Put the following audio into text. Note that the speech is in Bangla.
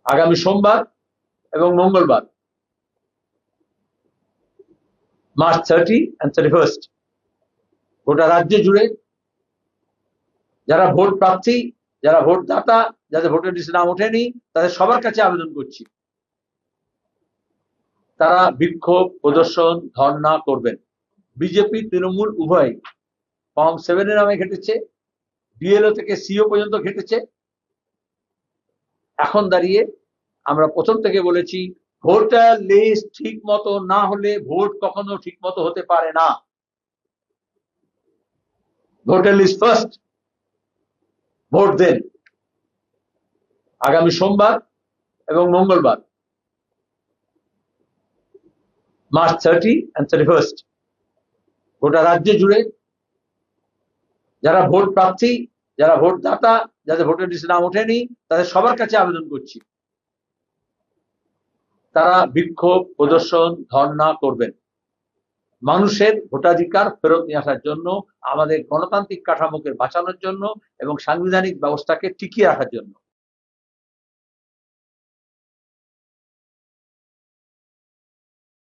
আগামী সোমবার এবং মঙ্গলবার মার্চ 30 and 31 গোটা রাজ্য জুড়ে যারা ভোট প্রার্থী, যারা ভোটদাতা, যাদের ভোটার লিস্টে নাম ওঠেনি, তাদের সবার কাছে আবেদন করছি তারা বিক্ষোভ প্রদর্শন ধর্ণা করবেন। বিজেপি তৃণমূল উভয় ফর্ম 7 এর নামে ঘেটেছে, বিএলও থেকে সিও পর্যন্ত ঘেটেছে। এখন দাঁড়িয়ে আমরা প্রথম থেকে বলেছি, ভোটার লিস্ট ঠিক মতো না হলে ভোট কখনো ঠিক মতো হতে পারে না। ভোটার লিস্ট ফার্স্ট, ভোট দেন। আগামী সোমবার এবং মঙ্গলবার মার্চ 30 and 31 গোটা রাজ্য জুড়ে যারা ভোট প্রার্থী, যারা ভোটদাতা, যাদের ভোটার লিস্টে নাম ওঠেনি, তাদের সবার কাছে আবেদন করছি তারা বিক্ষোভ প্রদর্শন ধর্ণা করবেন। মানুষের ভোটাধিকার ফেরত নিয়ে আসার জন্য, আমাদের গণতান্ত্রিক কাঠামোকে বাঁচানোর জন্য এবং সাংবিধানিক ব্যবস্থাকে টিকিয়ে রাখার জন্য।